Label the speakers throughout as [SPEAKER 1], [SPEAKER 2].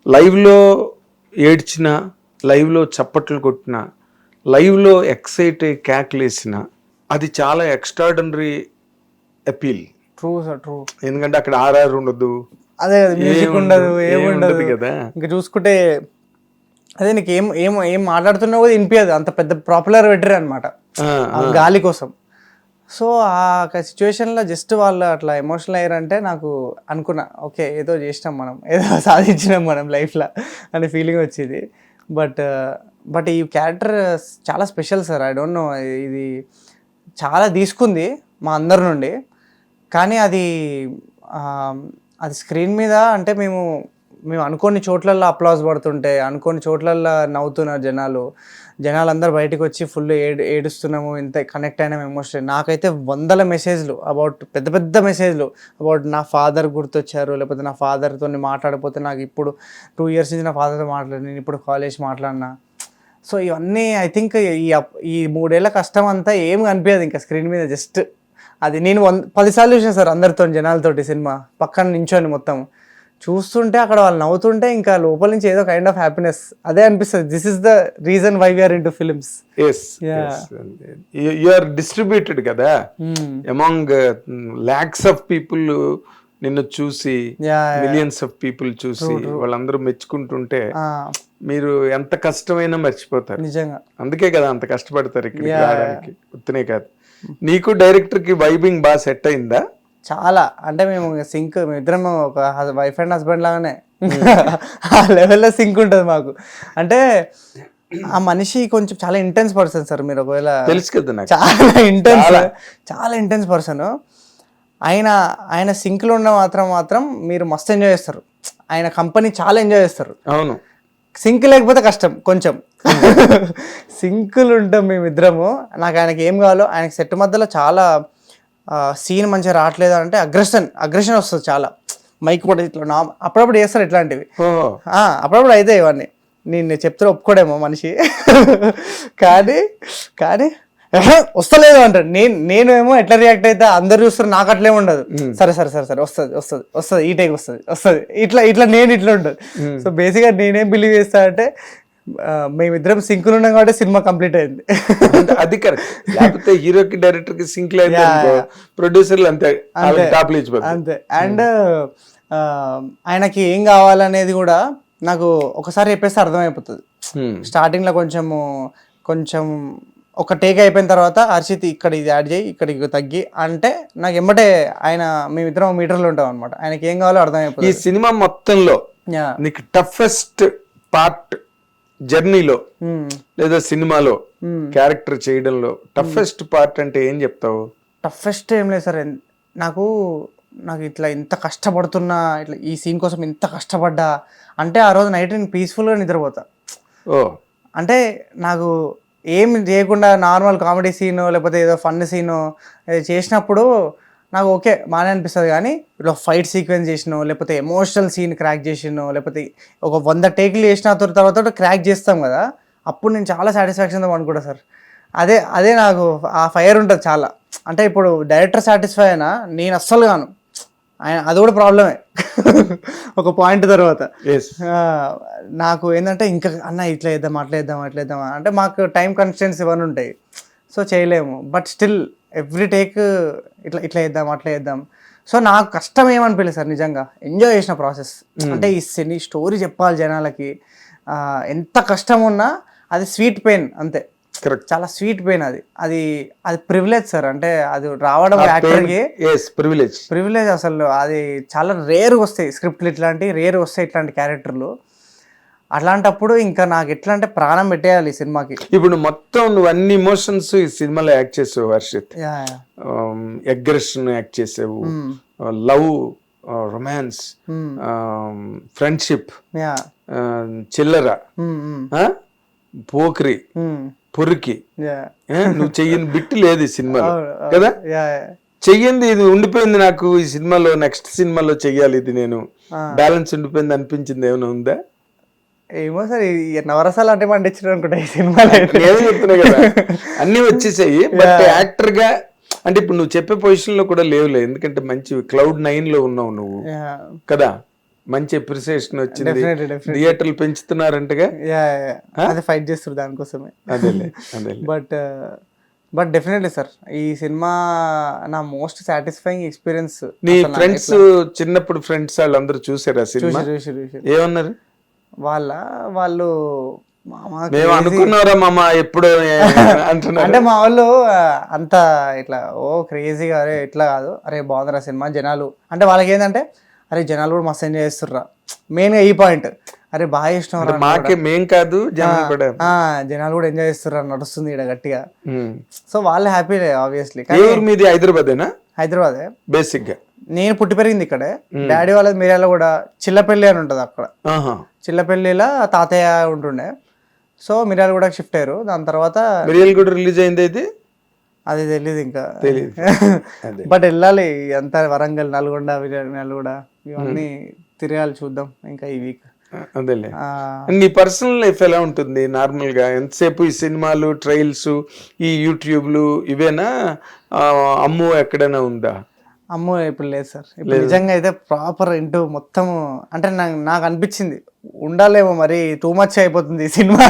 [SPEAKER 1] లైవ్లో ఏడ్చిన, లైవ్లో చప్పట్లు కొట్టిన, లైవ్లో ఎక్సైట్ క్యాక్లేసిన, అది చాలా extraordinary appeal.
[SPEAKER 2] True sir, true.
[SPEAKER 1] ఎందుకంటే అక్కడ ఆర్ఆర్ ఉండదు,
[SPEAKER 2] అదే మ్యూజిక్ ఉండదు, ఏముండదు
[SPEAKER 1] కదా.
[SPEAKER 2] ఇంకా చూసుకుంటే అదే నీకు ఏం ఏం ఏం మాట్లాడుతున్నా కూడా వినిపించదు, అంత పెద్ద పాపులర్ పెట్టరు అనమాట గాలి కోసం. సో ఆ సిచ్యువేషన్లో జస్ట్ వాళ్ళు అట్లా ఎమోషనల్ అయ్యారంటే నాకు అనుకున్నా, ఓకే ఏదో చేసినాం మనం, ఏదో సాధించినాం మనం లైఫ్లో అనే ఫీలింగ్ వచ్చింది. బట్ ఈ క్యారెక్టర్ చాలా special sir. I don't know, ఇది చాలా తీసుకుంది మా అందరి నుండి. కానీ అది స్క్రీన్ మీద అంటే మేము అనుకోని చోట్లల్లో అప్లాజ్ పడుతుంటే, అనుకోని చోట్లల్లో నవ్వుతున్నారు జనాలందరూ బయటకు వచ్చి ఫుల్ ఏడుస్తున్నాము, ఇంత కనెక్ట్ అయినాము ఎమోషనల్. నాకైతే వందల మెసేజ్లు అబౌట్, పెద్ద పెద్ద మెసేజ్లు అబౌట్ నా ఫాదర్ గుర్తొచ్చారు, లేకపోతే నా ఫాదర్తో మాట్లాడకపోతే నాకు ఇప్పుడు 2 years నుంచి నా ఫాదర్తో మాట్లాడి, నేను ఇప్పుడు కాలేజ్ మాట్లాడినా. సో ఇవన్నీ ఐ థింక్ ఈ 3 ఏళ్ల కష్టం అంతా ఏం కనిపించదు ఇంకా స్క్రీన్ మీద. జస్ట్ అది నేను 10 సార్లు చూసాను సార్ అందరితో, జనాలతోటి సినిమా పక్కన నించోని మొత్తం చూస్తుంటే, అక్కడ వాళ్ళు నవ్వుతుంటే ఇంకా లోపల నుంచి ఏదో కైండ్ ఆఫ్ హ్యాపీనెస్ అదే అనిపిస్తుంది. This is the reason why we're into films.
[SPEAKER 1] You are distributed కదా అమాంగ్ లాక్స్ ఆఫ్ పీపుల్, నిన్ను చూసి మిలియన్స్ ఆఫ్ పీపుల్ చూసి వాళ్ళందరూ మెచ్చుకుంటుంటే మీరు ఎంత కష్టమైనా మర్చిపోతారు నిజంగా. అందుకే కదా అంత కష్టపడతారు ఇక్కడికి రావడానికి, ఉత్తనే కాదు. నీకు డైరెక్టర్ కి వైబింగ్ బాగా సెట్ అయిందా?
[SPEAKER 2] చాలా, అంటే మేము సింక్, మేమిద్దరం ఒక వైఫ్ అండ్ హస్బెండ్ లాగానే ఆ లెవెల్లో సింక్ ఉంటుంది మాకు. అంటే ఆ మనిషి కొంచెం చాలా ఇంటెన్స్ పర్సన్ సార్. మీరు ఒకవేళ
[SPEAKER 1] తెలుసు కదా నాకు,
[SPEAKER 2] చాలా ఇంటెన్స్ పర్సన్. ఆయన సింక్లో ఉన్న మాత్రం మీరు మస్తు ఎంజాయ్ చేస్తారు. ఆయన కంపెనీ చాలా ఎంజాయ్ చేస్తారు.
[SPEAKER 1] అవును,
[SPEAKER 2] సింక్ లేకపోతే కష్టం కొంచెం. సింకులు ఉంటాం మేమిద్దరము. నాకు ఆయనకి ఏం కావాలో, ఆయనకి సెట్ మధ్యలో చాలా సీన్ మంచిగా రావట్లేదు అంటే అగ్రెషన్ వస్తుంది చాలా. మైక్ కూడా ఇట్లా అప్పుడప్పుడు చేస్తారు ఇట్లాంటివి, అప్పుడప్పుడు అయితే ఇవన్నీ నేను చెప్తే ఒప్పుకోడేమో మనిషి. కానీ వస్తలేదు అంటాడు. నేనేమో ఎట్లా రియాక్ట్ అయితే అందరు చూస్తారు, నాకు అట్లేమి ఉండదు. సరే వస్తుంది ఈ టైక్ వస్తుంది ఇట్లా నేను ఇట్లా ఉంటుంది. సో బేసిక్గా నేనేం బిలీవ్ చేస్తా అంటే, మేమిద్దరం సింకులు ఉన్నాం కాబట్టి సినిమా కంప్లీట్ అయింది.
[SPEAKER 1] అది కరెక్ట్. లేకపోతే హీరోకి డైరెక్టర్ కి సింక్ లేదు, ప్రొడ్యూసర్లు అంతే.
[SPEAKER 2] అండ్ ఆయనకి ఏం కావాలనేది కూడా నాకు ఒకసారి చెప్పేస్తే అర్థమైపోతుంది. స్టార్టింగ్ లో కొంచెం ఒక టేక్ అయిపోయిన తర్వాత, హర్షిత్ ఇక్కడ ఇది యాడ్ చేయి, ఇక్కడ తగ్గి అంటే నాకు ఎమ్మటే మేమిద్దరం మీటర్లు ఉంటాం అనమాట. ఆయనకి ఏం కావాలో అర్థమైపోతుంది.
[SPEAKER 1] ఈ సినిమా మొత్తంలో నీకు టఫెస్ట్ పార్ట్ జర్నీలో లేదా సినిమాలో క్యారెక్టర్ చేయడంలో టఫెస్ట్ పార్ట్ అంటే ఏం చెప్తావు?
[SPEAKER 2] టఫెస్ట్ ఏం లేదు సార్. నాకు ఇట్లా ఇంత కష్టపడుతున్నా, ఇట్లా ఈ సీన్ కోసం ఇంత కష్టపడ్డా అంటే ఆ రోజు నైట్ నేను పీస్ఫుల్గా నిద్రపోతా. అంటే నాకు ఏం చేయకుండా నార్మల్ కామెడీ సీను లేకపోతే ఏదో ఫన్ సీను చేసినప్పుడు నాకు ఓకే బాగానే అనిపిస్తుంది. కానీ ఇట్లా ఫైట్ సీక్వెన్స్ చేసినో, లేకపోతే ఎమోషనల్ సీన్ క్రాక్ చేసినో, లేకపోతే ఒక 100 టేకులు చేసిన తర్వాత క్రాక్ చేస్తాం కదా, అప్పుడు నేను చాలా సాటిస్ఫాక్షన్తో అనుకుంటా సార్. అదే నాకు ఆ ఫైర్ ఉంటుంది చాలా. అంటే ఇప్పుడు డైరెక్టర్ సాటిస్ఫై అయినా నేను అస్సలు గాను, అది కూడా ప్రాబ్లమే ఒక పాయింట్ తర్వాత. నాకు ఏంటంటే ఇంకా అన్న ఇట్లా వేద్దాం అట్లా వేద్దాం అంటే మాకు టైం కన్స్టెంట్స్ ఇవన్నీ ఉంటాయి, సో చేయలేము. బట్ స్టిల్ ఎవ్రీ టేక్ ఇట్లా వేద్దాం అట్లా వేద్దాం. సో నాకు కష్టం ఏమనిపించలేదు సార్, నిజంగా ఎంజాయ్ చేసిన ప్రాసెస్. అంటే ఈ స్టోరీ చెప్పాలి జనాలకి, ఎంత కష్టం ఉన్నా అది స్వీట్ పెయిన్ అంతే. చాలా స్వీట్ పెయిన్ అది ప్రివిలేజ్ సార్. అంటే అది రావడం యాక్టర్కి ప్రివిలేజ్ అసలు. అది చాలా రేర్ వస్తాయి స్క్రిప్ట్లు, రేర్ వస్తాయి ఇట్లాంటి క్యారెక్టర్లు. అట్లాంటప్పుడు ఇంకా నాకు ఎట్లా అంటే ప్రాణం పెట్టేయాలి ఈ సినిమాకి.
[SPEAKER 1] ఇప్పుడు మొత్తం నువ్వు అన్ని ఇమోషన్స్ ఈ సినిమాలో యాక్ట్ చేసావు హర్షిత్. అగ్రెషన్ యాక్ట్ చేసావు, లవ్, రొమాన్స్, ఫ్రెండ్షిప్, చిల్లర, పోకిరి, పొరికి, నువ్వు చెయ్యని బిట్టు లేదు ఈ సినిమాలో కదా. చెయ్యింది ఇది ఉండిపోయింది నాకు ఈ సినిమాలో, నెక్స్ట్ సినిమాలో చెయ్యాలి ఇది, నేను బ్యాలెన్స్ ఉండిపోయింది అనిపించింది ఏమైనా ఉందా?
[SPEAKER 2] ఏమో సార్, నవరసాలు అంటే పండించారు అనుకుంటా ఈ సినిమాలో.
[SPEAKER 1] నేను చెప్తున్నా కదా అన్ని వచ్చేసాయి. బట్ యాక్టర్ గా అంటే ఇప్పుడు నువ్వు చెప్పే పొజిషన్ లో కూడా లేవులే, ఎందుకంటే మంచి Cloud9 లో ఉన్నావు నువ్వు కదా. మంచి అప్రిసియేషన్ వచ్చింది,
[SPEAKER 2] Definitely.
[SPEAKER 1] థియేటర్లు పెంచుతున్నారంటగా.
[SPEAKER 2] అదే ఫైట్ చేస్తారు దానికోసమే.
[SPEAKER 1] అదేలే.
[SPEAKER 2] బట్ డెఫినెట్లీ సార్ ఈ సినిమా నా మోస్ట్ సాటిస్ఫైయింగ్ ఎక్స్పీరియన్స్.
[SPEAKER 1] నీ ఫ్రెండ్స్, చిన్నప్పుడు ఫ్రెండ్స్ వాళ్ళందరూ చూసారా సినిమా? ఏమన్నారు
[SPEAKER 2] వాళ్ళు?
[SPEAKER 1] మేము అనుకున్నారా మామ ఎప్పుడు అంటున్నారు.
[SPEAKER 2] అంటే మా వాళ్ళు అంత ఇట్లా క్రేజీగా అరే ఇట్లా కాదు, అరే బాగుందిరా సినిమా, జనాలు అంటే వాళ్ళకి ఏంటంటే అరే జనాలు కూడా మస్తు ఎంజాయ్ చేస్తుర్రా, మెయిన్గా ఈ పాయింట్. అరే బాగా ఇష్టం
[SPEAKER 1] మాకే, మేం కాదు జనాలు కూడా
[SPEAKER 2] ఎంజాయ్ చేస్తుర్రా, నడుస్తుంది ఇక్కడ గట్టిగా. సో వాళ్ళు హ్యాపీ ఆబ్వియస్లీ.
[SPEAKER 1] మీది హైదరాబాదేనా?
[SPEAKER 2] హైదరాబాదే
[SPEAKER 1] బేసిక్ గా.
[SPEAKER 2] నేను పుట్టి పెరిగింది ఇక్కడే. డాడీ వాళ్ళది మిర్యాల కూడా చిల్లపల్లి అని ఉంటుంది అక్కడ. చిల్లపల్లిలో తాతయ్య ఉంటుండే. సో మిర్యాల కూడా షిఫ్ట్ అయ్యారు. దాని తర్వాత
[SPEAKER 1] మిర్యాల కూడా రిలీజ్ అయింది.
[SPEAKER 2] అది తెలీదు ఇంకా, బట్ వెళ్ళాలి అంతా. వరంగల్, నల్గొండ, నల్గొండ ఇవన్నీ తిరగాలి, చూద్దాం ఇంకా ఈ వీక్.
[SPEAKER 1] అదేలే. నీ పర్సనల్ లైఫ్ ఎలా ఉంటుంది నార్మల్ గా? ఎంతసేపు ఈ సినిమాలు, ట్రైల్స్, ఈ యూట్యూబ్లు ఇవేనా? అమ్ము ఎక్కడైనా ఉందా?
[SPEAKER 2] అమ్మో ఇప్పుడు లేదు సార్. ఇప్పుడు నిజంగా అయితే ప్రాపర్ ఇంటూ మొత్తం. అంటే నాకు అనిపించింది ఉండాలేమో, మరి టూ మచ్ అయిపోతుంది ఈ సినిమా.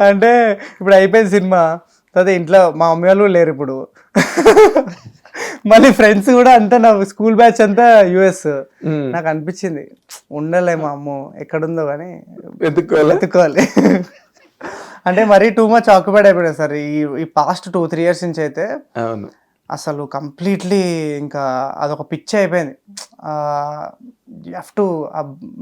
[SPEAKER 2] అంటే ఇప్పుడు అయిపోయింది సినిమా, అదే ఇంట్లో మా మమ్మీ వాళ్ళు లేరు ఇప్పుడు. మళ్ళీ ఫ్రెండ్స్ కూడా అంతా, నా స్కూల్ బ్యాచ్ అంతా యుఎస్. నాకు అనిపించింది ఉండలేమో, అమ్మో ఎక్కడుందో కానీ వెతుక్కోవాలి. అంటే మరీ టూ మచ్ ఆక్యుపైడ్ అయిపోయాయి సార్ ఈ పాస్ట్ 2-3 years నుంచి అయితే.
[SPEAKER 1] అవును,
[SPEAKER 2] అసలు కంప్లీట్లీ ఇంకా అదొక పిచ్చి అయిపోయింది. You have to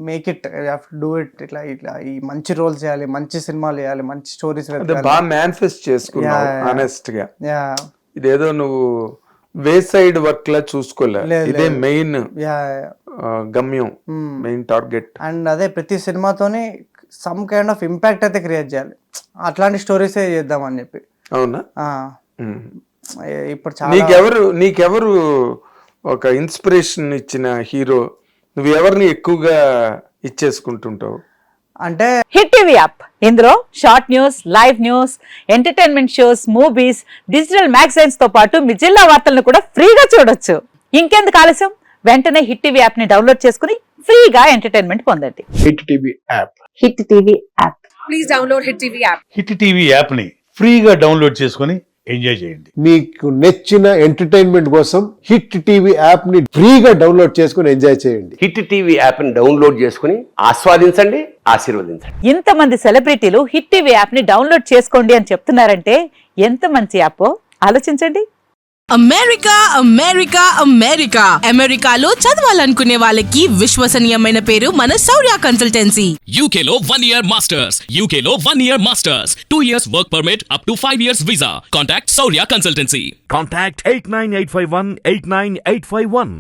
[SPEAKER 2] make it, you have to do it. ఇట్లా ఈ మంచి రోల్స్ చేయాలి, మంచి సినిమాలు చేయాలి, మంచి స్టోరీస్
[SPEAKER 1] బాగా మేనిఫెస్ట్ చేసుకున్నావు ఆనెస్ట్ గా. ఇదేదో నువ్వు వే సైడ్ వర్క్ లా చూసుకోలే, ఇదే మెయిన్ గమ్యం, మెయిన్ టార్గెట్.
[SPEAKER 2] అండ్ అదే ప్రతి సినిమాతోనే సమ్ కైండ్ ఆఫ్ ఇంపాక్ట్ అయితే క్రియేట్ చేయాలి, అట్లాంటి స్టోరీస్ చేద్దామని చెప్పి.
[SPEAKER 1] అవునా?
[SPEAKER 2] ఇప్పుడు
[SPEAKER 1] నీకెవరు ఒక ఇన్స్పిరేషన్ ఇచ్చిన హీరో? నువ్వు ఎవరిని ఎక్కువగా ఇచ్చేసుకుంటుంటావు?
[SPEAKER 3] అంటే హిట్ టీవీ యాప్, ఇందులో short news, live news, entertainment shows, movies, digital magazines తో పాటు మీ జిల్లా వార్తలను కూడా ఫ్రీగా చూడొచ్చు. ఇంకెందుకు ఆలస్యం, వెంటనే హిట్ టీవీ యాప్ ని డౌన్లోడ్ చేసుకుని ఫ్రీగా ఎంటర్టైన్మెంట్ పొందండి.
[SPEAKER 4] Hit TV app.
[SPEAKER 3] Hit TV app.
[SPEAKER 5] Please download hit TV app.
[SPEAKER 4] Hit TV app ని ఫ్రీగా డౌన్లోడ్ చేసుకుని ఎంజాయ్ చేయండి.
[SPEAKER 6] మీకు నచ్చిన ఎంటర్టైన్మెంట్ కోసం హిట్ టీవీ యాప్ ని ఫ్రీగా డౌన్లోడ్ చేసుకుని ఎంజాయ్ చేయండి.
[SPEAKER 7] హిట్ టీవీ యాప్ ని డౌన్లోడ్ చేసుకుని ఆస్వాదించండి, ఆశీర్వదించండి.
[SPEAKER 3] ఇంతమంది సెలబ్రిటీలు హిట్ టీవీ యాప్ ని డౌన్లోడ్ చేసుకోండి అని చెప్తున్నారంటే ఎంత మంచి యాప్ ఆలోచించండి.
[SPEAKER 8] అమెరికా అమెరికాలో చదవాలనుకునే వాళ్ళకి విశ్వసనీయమైన పేరు మన శౌర్య కన్సల్టెన్సీ.
[SPEAKER 9] UK లో 1 year masters, UK లో 1 year masters, 2 years work permit up to 5 years visa. Contact Saurya Consultancy.
[SPEAKER 10] Contact 89851 89851.